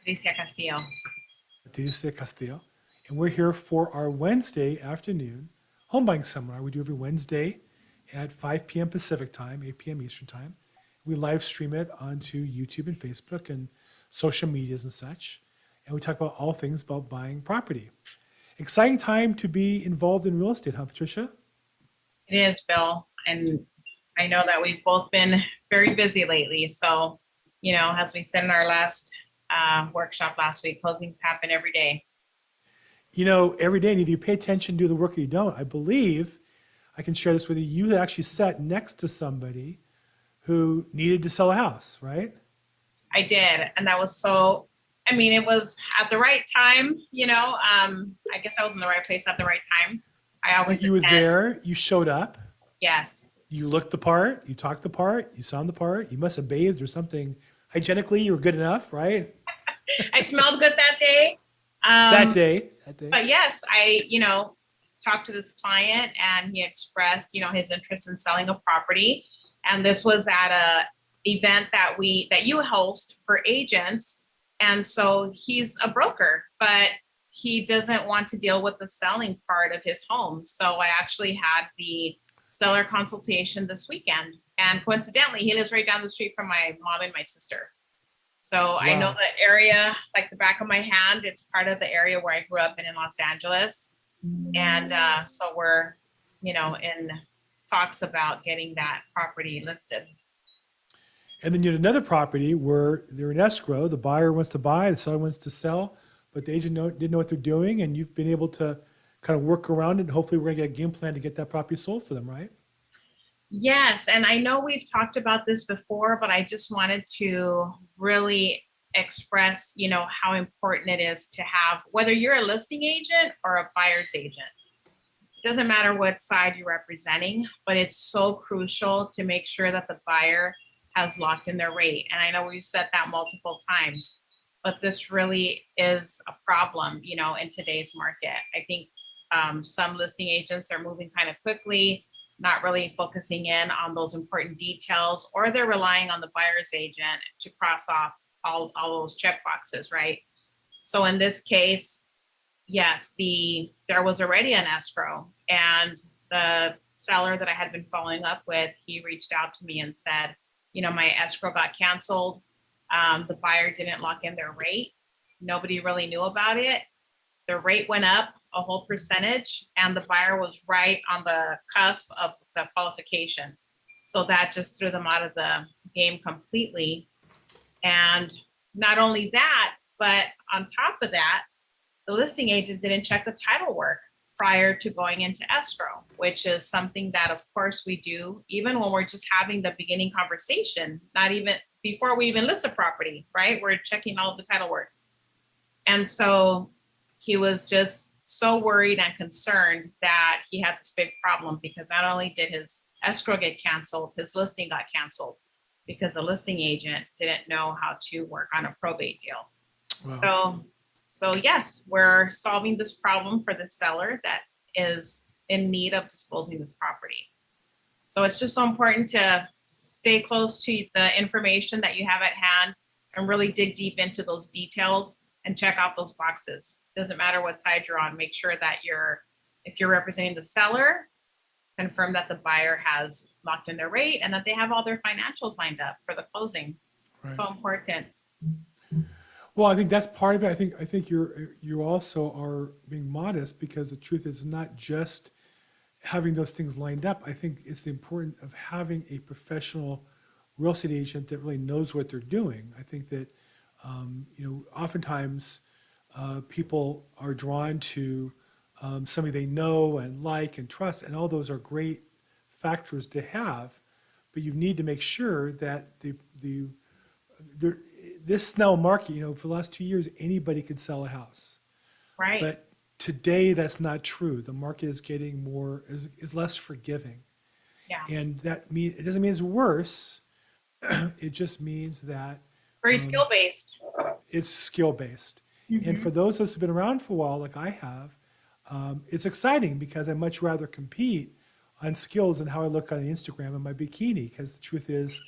Patricia Castillo. Patricia Castillo. And we're here for our Wednesday afternoon home buying seminar. We do every Wednesday at 5 p.m. Pacific time, 8 p.m. Eastern time. We live stream it onto YouTube and Facebook and social medias and such. And we talk about all things about buying property. Exciting time to be involved in real estate, huh, Patricia? It is, Bill. And I know that we've both been very busy lately. So, as we said in our last workshop last week, closings happen every day. Every day, and either you pay attention, do the work, or you don't. I believe, I can share this with you, you actually sat next to somebody who needed to sell a house, right? I did. And that was it was at the right time, I guess I was in the right place at the right time. I always You were there, you showed up, Yes. you looked the part, you talked the part, you sound the part, you must have bathed or something. Hygienically, you were good enough, right? I smelled good that day. That day. But yes, I, talked to this client and he expressed, his interest in selling a property. And this was at a event that you host for agents. And so he's a broker, but he doesn't want to deal with the selling part of his home. So I actually had the seller consultation this weekend. And coincidentally, he lives right down the street from my mom and my sister. So wow. I know the area like the back of my hand. It's part of the area where I grew up in Los Angeles. And so we're, in talks about getting that property listed. And then you had another property where they're in escrow. The buyer wants to buy, the seller wants to sell, but the agent didn't know what they're doing. And you've been able to kind of work around it. And hopefully we're going to get a game plan to get that property sold for them, right? Yes. And I know we've talked about this before, but I just wanted to really express, how important it is to have, whether you're a listing agent or a buyer's agent. It doesn't matter what side you're representing, but it's so crucial to make sure that the buyer has locked in their rate. And I know we've said that multiple times, but this really is a problem, in today's market. I think some listing agents are moving kind of quickly, not really focusing in on those important details, or they're relying on the buyer's agent to cross off all those check boxes, right? So in this case, yes, there was already an escrow, and the seller that I had been following up with, he reached out to me and said, my escrow got canceled. The buyer didn't lock in their rate. Nobody really knew about it. The rate went up a whole percentage, and the buyer was right on the cusp of the qualification. So that just threw them out of the game completely. And not only that, but on top of that, the listing agent didn't check the title work prior to going into escrow, which is something that, of course, we do even when we're just having the beginning conversation, not even before we even list a property, right? We're checking all of the title work. And so he was just so worried and concerned that he had this big problem, because not only did his escrow get canceled, his listing got canceled because the listing agent didn't know how to work on a probate deal. Wow. So yes, we're solving this problem for the seller that is in need of disposing this property. So it's just so important to stay close to the information that you have at hand and really dig deep into those details and check out those boxes. Doesn't matter what side you're on. Make sure that if you're representing the seller, confirm that the buyer has locked in their rate and that they have all their financials lined up for the closing. Right. So important. Well, I think that's part of it. I think you also are being modest, because the truth is not just having those things lined up. I think it's the importance of having a professional real estate agent that really knows what they're doing. I think that oftentimes people are drawn to somebody they know and like and trust, and all those are great factors to have, but you need to make sure that this now market, for the last 2 years, anybody could sell a house. Right. But today that's not true. The market is getting is less forgiving. Yeah. And it doesn't mean it's worse. It just means that very skill-based. It's skill-based. Mm-hmm. And for those of us who've been around for a while, like I have, it's exciting, because I much rather compete on skills than how I look on Instagram in my bikini, because the truth is,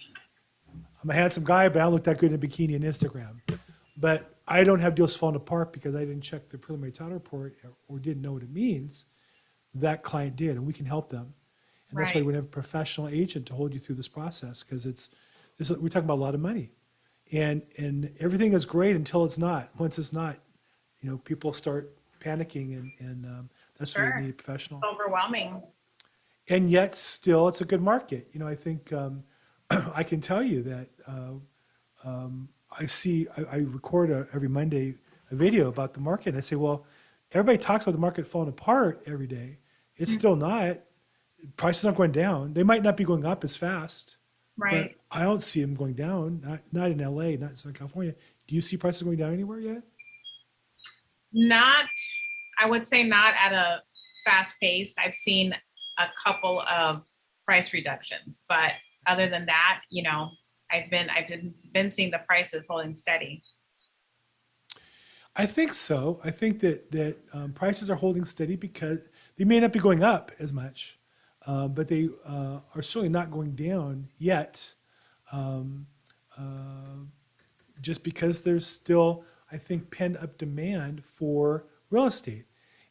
I'm a handsome guy, but I don't look that good in a bikini and Instagram. But I don't have deals falling apart because I didn't check the preliminary title report or didn't know what it means. That client did, and we can help them. And that's why Right. we have a professional agent to hold you through this process, because we're talking about a lot of money. And everything is great until it's not. Once it's not, people start panicking, and that's where Sure. they need a professional. It's overwhelming. And yet still it's a good market. I think I can tell you that I record every Monday a video about the market. And I say, well, everybody talks about the market falling apart every day. It's still not. Prices aren't going down. They might not be going up as fast, Right. but I don't see them going down. Not in LA, not in Southern California. Do you see prices going down anywhere yet? Not, I would say not at a fast pace. I've seen a couple of price reductions, but other than that, I've been seeing the prices holding steady. I think so. I think that prices are holding steady because they may not be going up as much, but they are certainly not going down yet. Um, just because there's still, I think, pent up demand for real estate,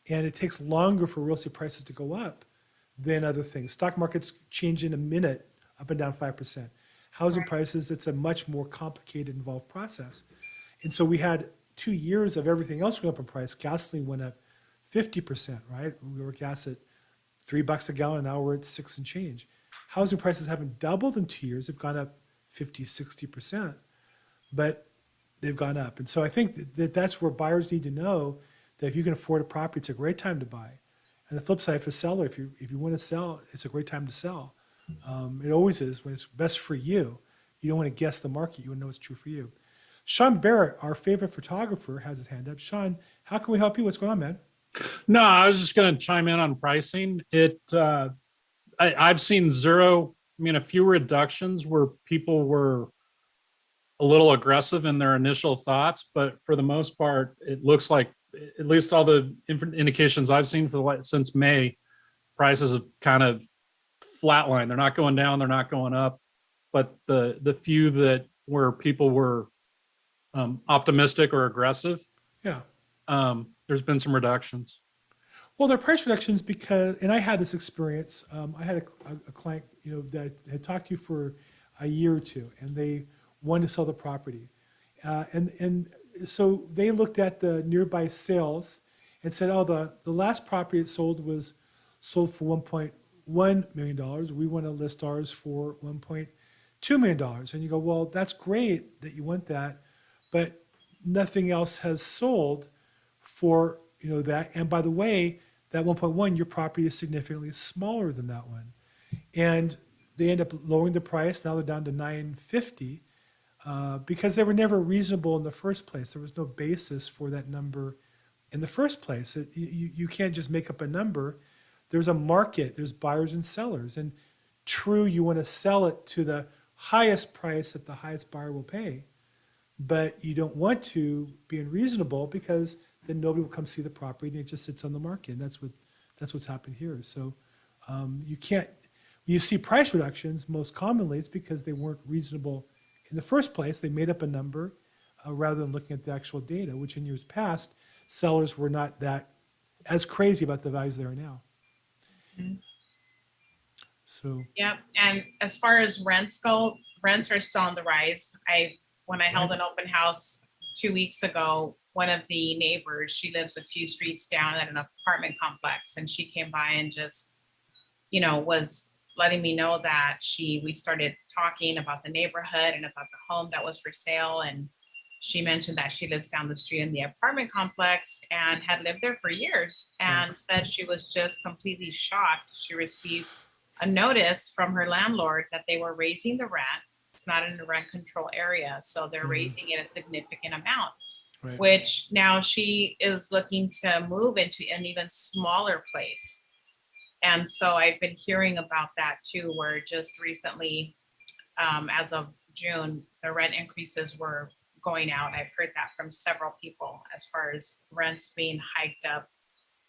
and it takes longer for real estate prices to go up than other things. Stock markets change in a minute, up and down 5%. Housing Right. prices, it's a much more complicated, involved process. And so we had 2 years of everything else going up in price. Gasoline went up 50%, right? We were gas at $3 a gallon, now we're at 6 and change. Housing prices haven't doubled in 2 years, they've gone up 50, 60%, but they've gone up. And so I think that's where buyers need to know that if you can afford a property, it's a great time to buy. And the flip side, for a seller, if you want to sell, it's a great time to sell. It always is when it's best for you. You don't want to guess the market, you want to know what's true for you. Sean Barrett, our favorite photographer, has his hand up. Sean, how can we help you? What's going on, man? No, I was just going to chime in on pricing. I've seen a few reductions where people were a little aggressive in their initial thoughts, but for the most part, it looks like, at least all the indications I've seen since May, prices have kind of flatlined. They're not going down, they're not going up, but the few that where people were optimistic or aggressive, Yeah. there's been some reductions. Well, there are price reductions because, and I had this experience. I had a client, that had talked to you for a year or two, and they wanted to sell the property, and so they looked at the nearby sales and said, "Oh, the last property it sold was sold for $1.1 million. We want to list ours for $1.2 million." And you go, "Well, that's great that you want that, but nothing else has sold for that. And by the way, that 1.1, your property is significantly smaller than that one." And they end up lowering the price. Now they're down to $950 because they were never reasonable in the first place. There was no basis for that number in the first place. You can't just make up a number. There's a market. There's buyers and sellers. And true, you want to sell it to the highest price that the highest buyer will pay, but you don't want to be unreasonable because then nobody will come see the property and it just sits on the market. And that's what's happened here. So you can't. When you see price reductions, most commonly it's because they weren't reasonable in the first place. They made up a number rather than looking at the actual data, which in years past, sellers were not that as crazy about the values they are now. Mhm. So Yep. And as far as rents go, rents are still on the rise. When I held an open house 2 weeks ago, one of the neighbors, she lives a few streets down at an apartment complex, and she came by and just, was letting me know that we started talking about the neighborhood and about the home that was for sale. And she mentioned that she lives down the street in the apartment complex and had lived there for years, and said she was just completely shocked. She received a notice from her landlord that they were raising the rent. It's not in a rent control area, so they're raising it a significant amount, right. which now she is looking to move into an even smaller place. And so I've been hearing about that too, where just recently, as of June, the rent increases were going out. I've heard that from several people as far as rents being hiked up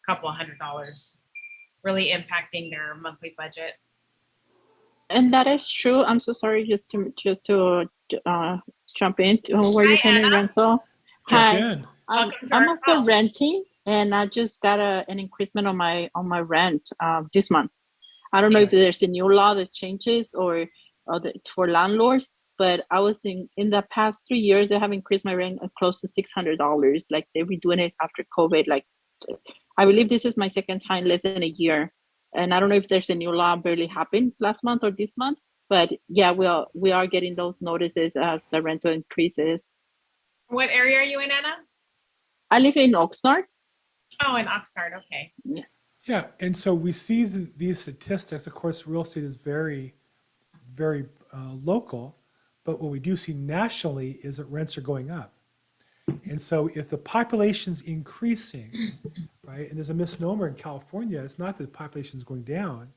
a couple $100, really impacting their monthly budget. And that is true. I'm so sorry, just to jump in. Were Hi, you saying in Anna. rental? Jump Hi. in. Welcome to I'm our also call. renting, and I just got an increasement on my rent this month. I don't know if Right. there's a new law that changes or for landlords, but I was in the past 3 years they have increased my rent close to $600. Like they've been doing it after COVID. Like I believe this is my second time less than a year, and I don't know if there's a new law barely happened last month or this month, but yeah, we are getting those notices as the rental increases. What area are you in, Anna? I live in Oxnard. Oh, in Oxnard. Okay. Yeah. Yeah, and so we see these statistics. Of course, real estate is very, very local, but what we do see nationally is that rents are going up. And so if the population's increasing, right, and there's a misnomer in California, it's not that the population is going down.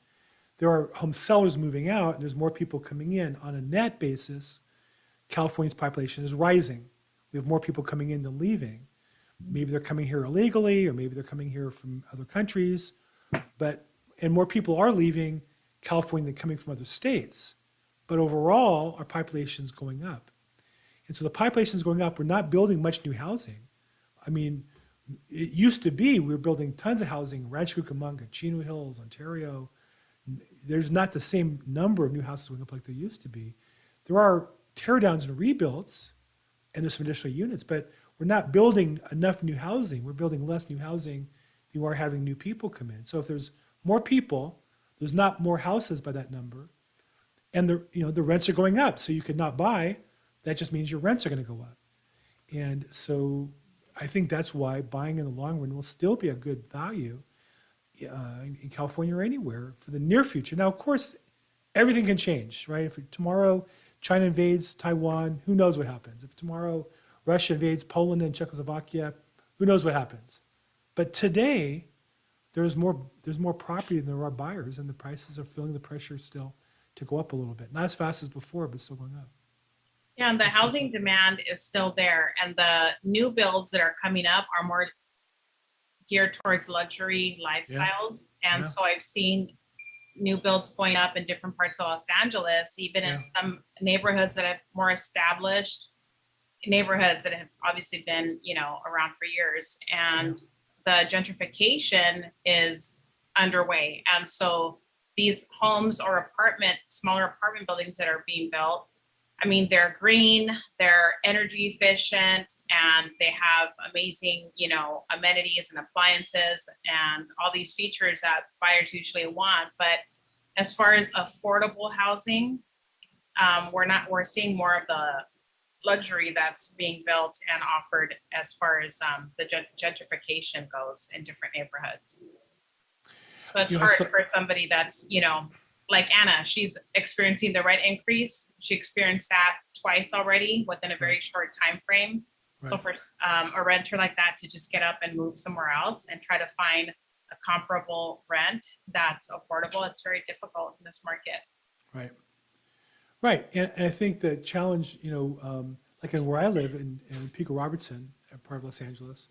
There are home sellers moving out, and there's more people coming in. On a net basis, California's population is rising. We have more people coming in than leaving. Maybe they're coming here illegally, or maybe they're coming here from other countries, and more people are leaving California than coming from other states. But overall, our population is going up. And so the population is going up. We're not building much new housing. I mean, it used to be we were building tons of housing, Rancho Cucamonga, Chino Hills, Ontario. There's not the same number of new houses going up like there used to be. There are teardowns and rebuilds, and there's some additional units, but we're not building enough new housing. We're building less new housing than we are having new people come in. So if there's more people, there's not more houses by that number, and the rents are going up. So you could not buy. That just means your rents are going to go up. And so I think that's why buying in the long run will still be a good value in California or anywhere for the near future. Now, of course, everything can change, right? If tomorrow China invades Taiwan, who knows what happens? If tomorrow Russia invades Poland and Czechoslovakia, who knows what happens? But today, there's more property than there are buyers, and the prices are feeling the pressure still to go up a little bit. Not as fast as before, but still going up. Yeah, and the That's housing awesome. demand is still there, and the new builds that are coming up are more geared towards luxury lifestyles. And Yeah. so I've seen new builds going up in different parts of Los Angeles, even Yeah. in some neighborhoods that have more established neighborhoods that have obviously been, around for years. And the gentrification is underway. And so these homes or smaller apartment buildings that are being built, I mean, they're green, they're energy efficient, and they have amazing, amenities and appliances and all these features that buyers usually want. But as far as affordable housing, we're seeing more of the luxury that's being built and offered as far as the gentrification goes in different neighborhoods. So it's hard for somebody that's, like Anna, she's experiencing the rent increase. She experienced that twice already within a very short time frame. Right. So for a renter like that to just get up and move somewhere else and try to find a comparable rent that's affordable, it's very difficult in this market. Right. Right. And I think the challenge, like in where I live in Pico Robertson, a part of Los Angeles,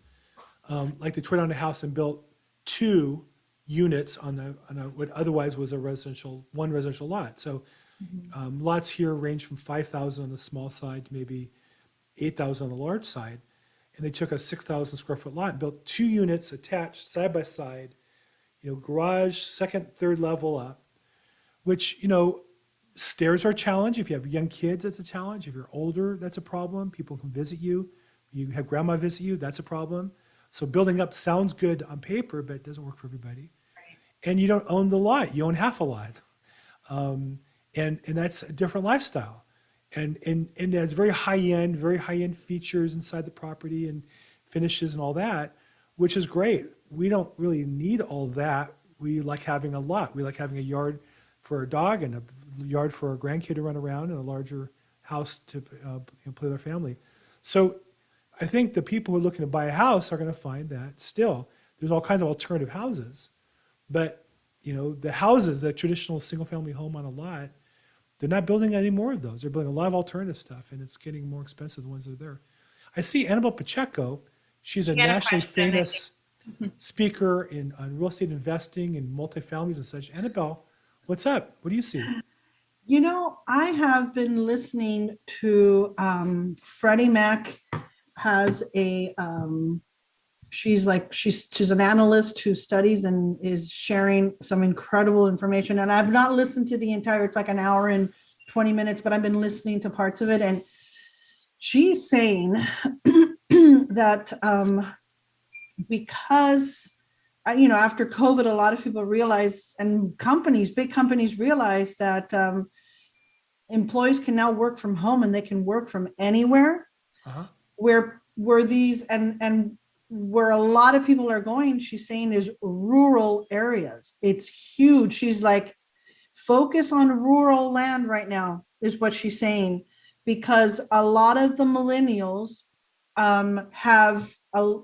like they tore down a house and built 2 units on what otherwise was one residential lot. So lots here range from 5,000 on the small side to maybe 8,000 on the large side. And they took a 6,000 square foot lot and built 2 units attached side by side, garage, second, third level up, which, stairs are a challenge. If you have young kids, that's a challenge. If you're older, that's a problem. People can visit you. You have grandma visit you, that's a problem. So building up sounds good on paper, but it doesn't work for everybody. Right. And you don't own the lot. You own half a lot. And that's a different lifestyle. And there's very high-end features inside the property and finishes and all that, which is great. We don't really need all that. We like having a lot. We like having a yard for a dog and a yard for a grandkid to run around and a larger house to play with our family. So I think the people who are looking to buy a house are going to find that still there's all kinds of alternative houses. But, the houses, the traditional single family home on a lot, they're not building any more of those. They're building a lot of alternative stuff, and it's getting more expensive, the ones that are there. I see Annabelle Pacheco. She's a nationally famous speaker on real estate investing and multifamilies and such. Annabelle, what's up? What do you see? I have been listening to Freddie Mac has a, she's an analyst who studies and is sharing some incredible information. And I've not listened to the entire, it's like an hour and 20 minutes, but I've been listening to parts of it. And she's saying that because, after COVID, a lot of people realize, and big companies realize that employees can now work from home and they can work from anywhere. Uh-huh. Where these and where a lot of people are going, she's saying, is rural areas. It's huge. She's like, focus on rural land right now, is what she's saying, because a lot of the millennials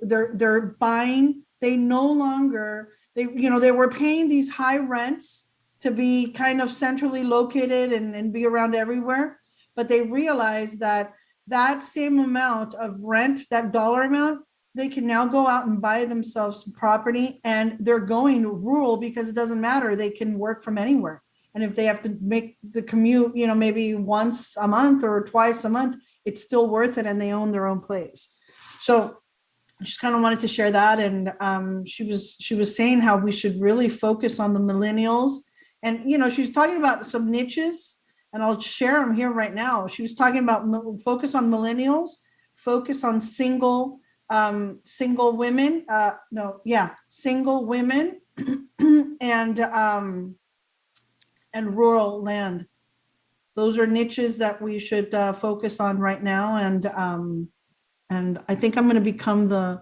they're buying. They no longer, they were paying these high rents to be kind of centrally located and be around everywhere, but they realized that same amount of rent, that dollar amount, they can now go out and buy themselves some property, and they're going rural because it doesn't matter. They can work from anywhere. And if they have to make the commute, maybe once a month or twice a month, it's still worth it, and they own their own place. So I just kind of wanted to share that. And she was saying how we should really focus on the millennials. And, she's talking about some niches, and I'll share them here right now. She was talking about focus on millennials, focus on single women, single women, and rural land. Those are niches that we should focus on right now. And I think I'm going to become the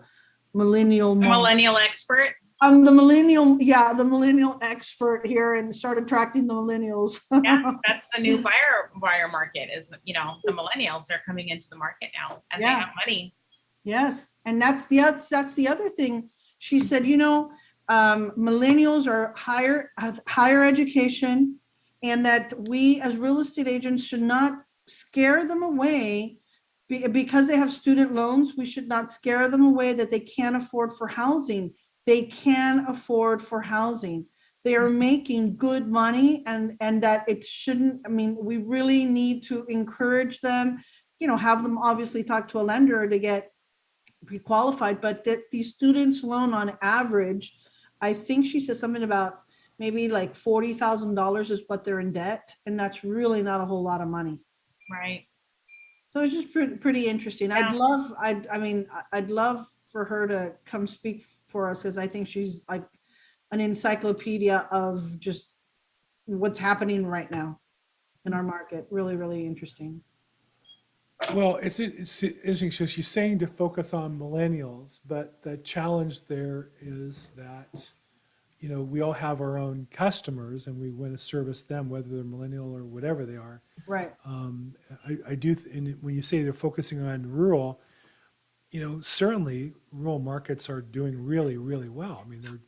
millennial expert. I'm the millennial expert here, and start attracting the millennials. Yeah, that's the new buyer market, is, the millennials are coming into the market now, and they have money. Yes. And that's the other thing. She said, millennials are higher education, and that we as real estate agents should not scare them away because they have student loans. We should not scare them away that they can't afford for housing. They can afford for housing. They are making good money, and that it shouldn't, we really need to encourage them, have them obviously talk to a lender to get pre-qualified, but that these students loan on average, I think she said something about maybe like $40,000 is what they're in debt. And that's really not a whole lot of money. Right. So it's just pretty interesting. Yeah. I'd love for her to come speak for us, because I think she's like an encyclopedia of just what's happening right now in our market. Really, really interesting. Well, it's interesting. So she's saying to focus on millennials, but the challenge there is that, we all have our own customers, and we want to service them, whether they're millennial or whatever they are. Right. I do, and when you say they're focusing on rural, certainly rural markets are doing really, really well. Real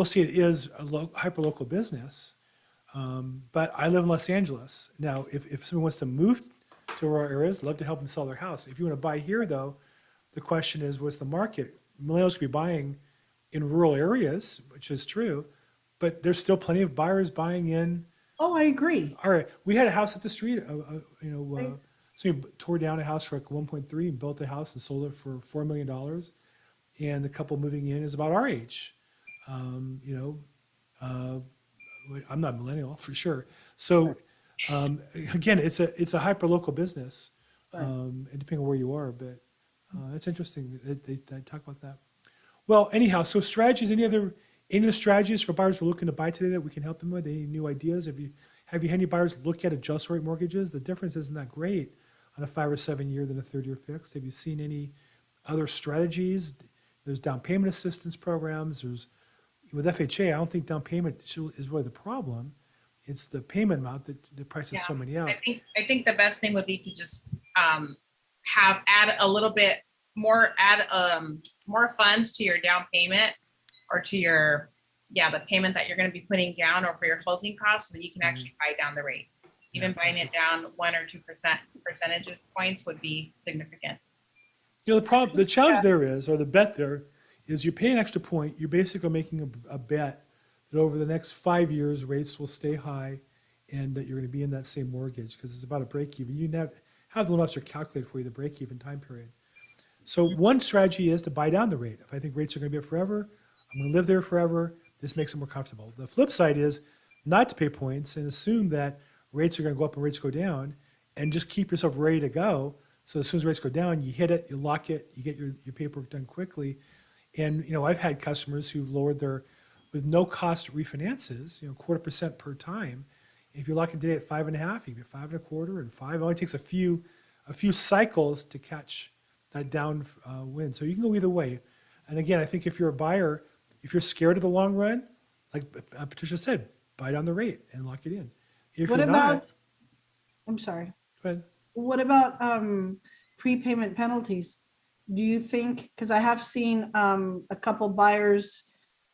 estate is a hyper-local business, but I live in Los Angeles. Now, if someone wants to move to rural areas, love to help them sell their house. If you want to buy here, though, the question is, what's the market? Millennials could be buying in rural areas, which is true, but there's still plenty of buyers buying in. Oh, I agree. All right, we had a house up the street. Somebody tore down a house for like 1.3 and built a house and sold it for $4 million. And the couple moving in is about our age. I'm not millennial for sure. So again, it's a hyper local business, and depending on where you are. But it's interesting that they talk about that. Well, anyhow, so strategies. Any other strategies for buyers who are looking to buy today that we can help them with? Any new ideas? Have you had any buyers look at adjustable rate mortgages? The difference isn't that great on a 5 or 7 year than a 30-year fixed. Have you seen any other strategies? There's down payment assistance programs. There's with FHA. I don't think down payment is really the problem. It's the payment amount that prices so many out. I think the best thing would be to just add a little bit more, more funds to your down payment, or to your the payment that you're going to be putting down, or for your closing costs, so that you can actually buy down the rate. Even buying it down 1 or 2% percentage points would be significant. The challenge there is, or the bet there is, you pay an extra point. You're basically making a bet that over the next 5 years rates will stay high, and that you're going to be in that same mortgage, because it's about a break even. You have have the loan officer calculate for you the break-even time period. So one strategy is to buy down the rate. If I think rates are going to be up forever, I'm going to live there forever. This makes it more comfortable. The flip side is not to pay points and assume that rates are going to go up and rates go down, and just keep yourself ready to go. So as soon as rates go down, you hit it, you lock it, you get your paperwork done quickly. And I've had customers who've lowered their, with no cost refinances, 0.25% per time. If you lock it today at 5.5, you get 5.25 and 5. It only takes a few cycles to catch that downwind. So you can go either way. And again, I think if you're a buyer, if you're scared of the long run, like Patricia said, buy down the rate and lock it in. If What you're about, not, I'm sorry. go ahead. What about prepayment penalties? Do you think, because I have seen a couple buyers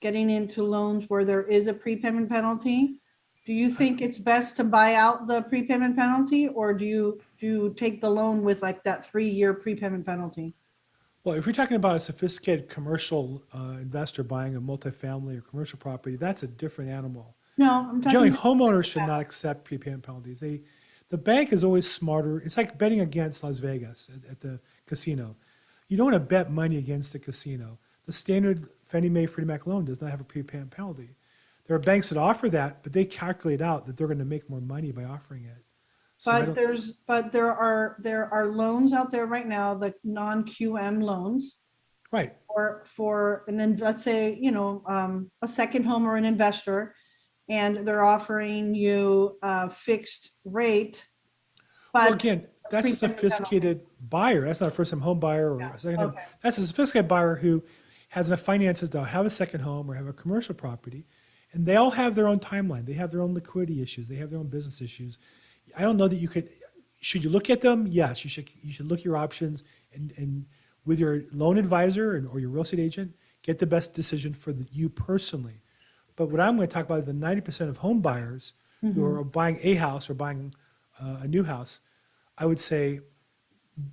getting into loans where there is a prepayment penalty. Do you think it's best to buy out the prepayment penalty, or do you take the loan with like that 3-year prepayment penalty? Well, if you're talking about a sophisticated commercial investor buying a multifamily or commercial property, that's a different animal. No, I'm Generally, talking, homeowners should not accept prepayment penalties. The bank is always smarter. It's like betting against Las Vegas at the casino. You don't want to bet money against the casino. The standard Fannie Mae Freddie Mac loan does not have a prepayment penalty. There are banks that offer that, but they calculate out that they're going to make more money by offering it. So there are loans out there right now, the non-QM loans right. and then let's say, a second home or an investor, and they're offering you a fixed rate. But Well, again, that's a sophisticated buyer. That's not a first-time home buyer or a second home. Okay. That's a sophisticated buyer who has enough finances to have a second home or have a commercial property. And they all have their own timeline. They have their own liquidity issues. They have their own business issues. I don't know that you could, should you look at them? Yes, you should look at your options and with your loan advisor or your real estate agent, get the best decision for you personally. But what I'm going to talk about is the 90% of home buyers who are buying a house or buying a new house. I would say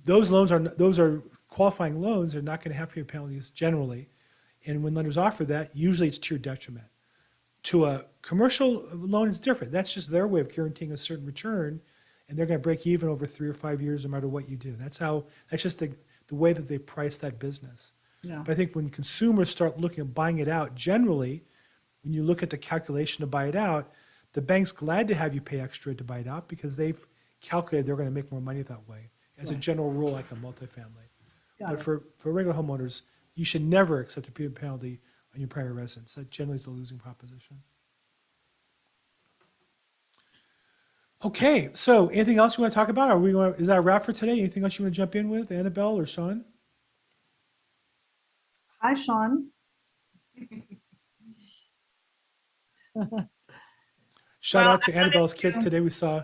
those are qualifying loans. They're not going to have prepayment penalties generally. And when lenders offer that, usually it's to your detriment. To a commercial loan, it's different. That's just their way of guaranteeing a certain return, and they're going to break even over 3 or 5 years no matter what you do. That's just the way that they price that business. Yeah. But I think when consumers start looking at buying it out, generally, when you look at the calculation to buy it out, the bank's glad to have you pay extra to buy it out because they've calculated they're going to make more money that way. As a general rule, like a multifamily. But for regular homeowners, you should never accept a prepayment penalty on your primary residence. That generally is a losing proposition. Okay, so anything else you want to talk about? Is that a wrap for today? Anything else you want to jump in with, Annabelle or Sean? Hi, Sean. Shout out to Annabelle's kids today. We saw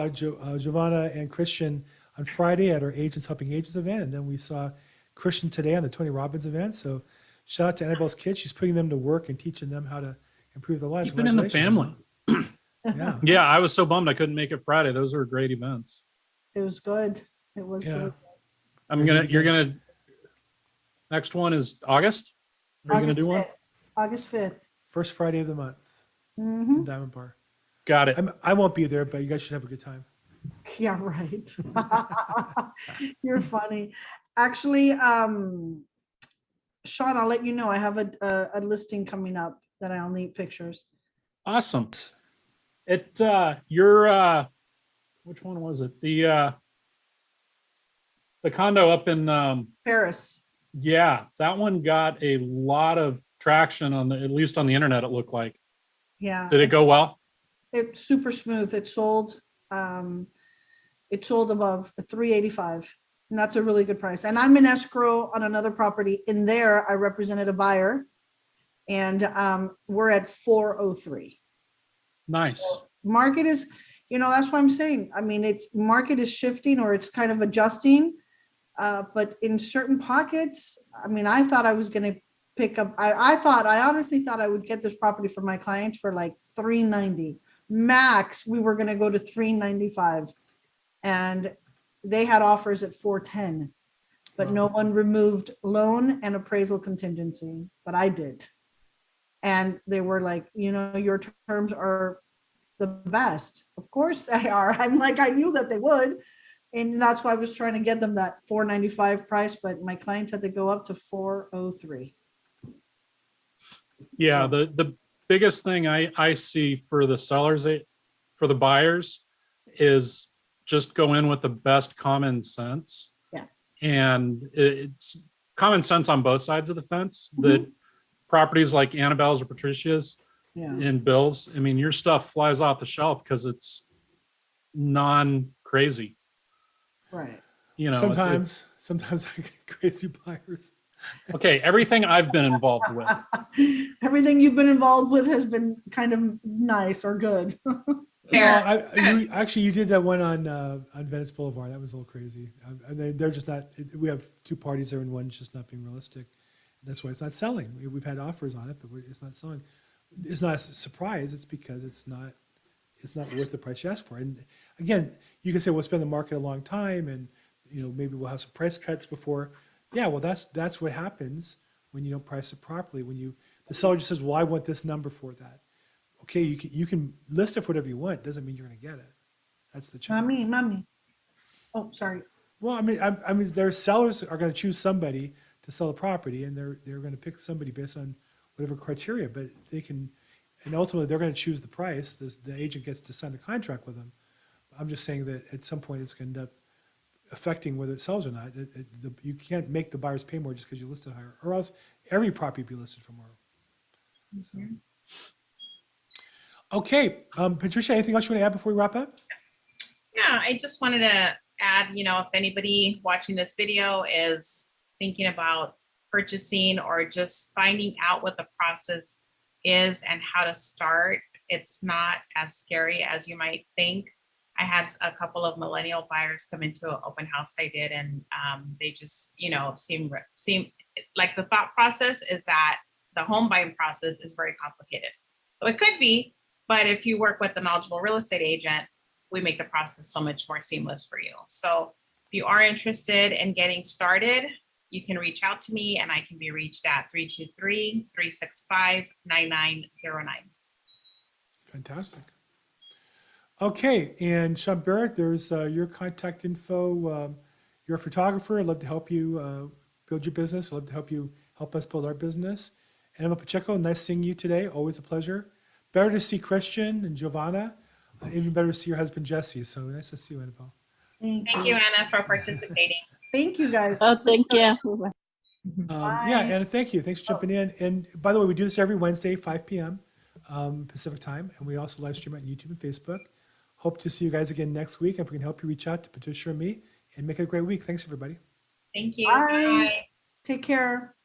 Giovanna and Christian on Friday at our Agents Helping Agents event, and then we saw Christian today on the Tony Robbins event. So shout out to Annabelle's kids. She's putting them to work and teaching them how to improve their lives. You've been in the family. Yeah. Yeah, I was so bummed I couldn't make it Friday. Those were great events. It was good. It was Yeah. good. You're gonna, next one is August? Are you gonna do one? August 5th. First Friday of the month Mhm. in Diamond Bar. Got it. I won't be there, but you guys should have a good time. Yeah, right. You're funny. Actually, Sean, I'll let you know. I have a listing coming up that I'll need pictures. Awesome. Your which one was it? The condo up in Paris. yeah, that one got a lot of traction at least on the internet, it looked like. Yeah. Did it go well? It's super smooth. It sold above 385. And that's a really good price. And I'm in escrow on another property. In there, I represented a buyer, and we're at 403. Nice. Market is, that's what I'm saying. I mean, market is shifting, or it's kind of adjusting. But in certain pockets, I mean, I thought I was going to pick up, I honestly thought I would get this property for my clients for like 390. Max, we were going to go to 395. And they had offers at 410, but no one removed loan and appraisal contingency, but I did. And they were like, your terms are the best. Of course they are. I'm like, I knew that they would. And that's why I was trying to get them that $495 price, but my clients had to go up to $403. Yeah, So- the biggest thing I see for the sellers, for the buyers, is just go in with the best common sense. Yeah. And it's common sense on both sides of the fence, that properties like Annabelle's or Patricia's Yeah. and Bill's, I mean, your stuff flies off the shelf because it's non-crazy. Right. You know, Sometimes I get crazy buyers. okay, everything I've been involved with. Everything you've been involved with has been kind of nice or good. Fair. Actually, you did that one on Venice Boulevard. That was a little crazy. They're just not. We have two parties there, and one's just not being realistic. That's why it's not selling. We've had offers on it, but it's not selling. It's not a surprise. It's because it's not worth the price you ask for. And again, you can say, well, it's been in the market a long time, and maybe we'll have some price cuts before. Yeah, well, that's what happens when you don't price it properly. When the seller just says, well, I want this number for that. Okay, you can list it for whatever you want. Doesn't mean you're going to get it. That's the challenge. Mommy. Oh, sorry. Well, I mean, their sellers are going to choose somebody to sell the property, and they're going to pick somebody based on whatever criteria. But they can, and ultimately they're going to choose the price. The agent gets to sign the contract with them. I'm just saying that at some point it's going to end up affecting whether it sells or not. You can't make the buyers pay more just because you listed higher, or else every property would be listed for more. So. Okay, Patricia, anything else you want to add before we wrap up? Yeah, I just wanted to add, if anybody watching this video is thinking about purchasing or just finding out what the process is and how to start, it's not as scary as you might think. I had a couple of millennial buyers come into an open house I did, and they just, seem like the thought process is that the home buying process is very complicated. So it could be, but if you work with a knowledgeable real estate agent, we make the process so much more seamless for you. So if you are interested in getting started, you can reach out to me, and I can be reached at 323-365-9909. Fantastic. Okay, and Sean Barrett, there's your contact info. You're a photographer. I'd love to help you build your business. I'd love to help us build our business. And Emma Pacheco, nice seeing you today. Always a pleasure. Better to see Christian and Giovanna. Even better to see your husband, Jesse. So nice to see you, Annabelle. Thank you, Anna, for participating. Thank you, guys. Oh, thank you. Yeah, Anna, thank you. Thanks for jumping in. And by the way, we do this every Wednesday, 5 p.m. Pacific time. And we also live stream on YouTube and Facebook. Hope to see you guys again next week. If we can help you, reach out to Patricia or me, and make it a great week. Thanks, everybody. Thank you. Bye. Bye. Take care.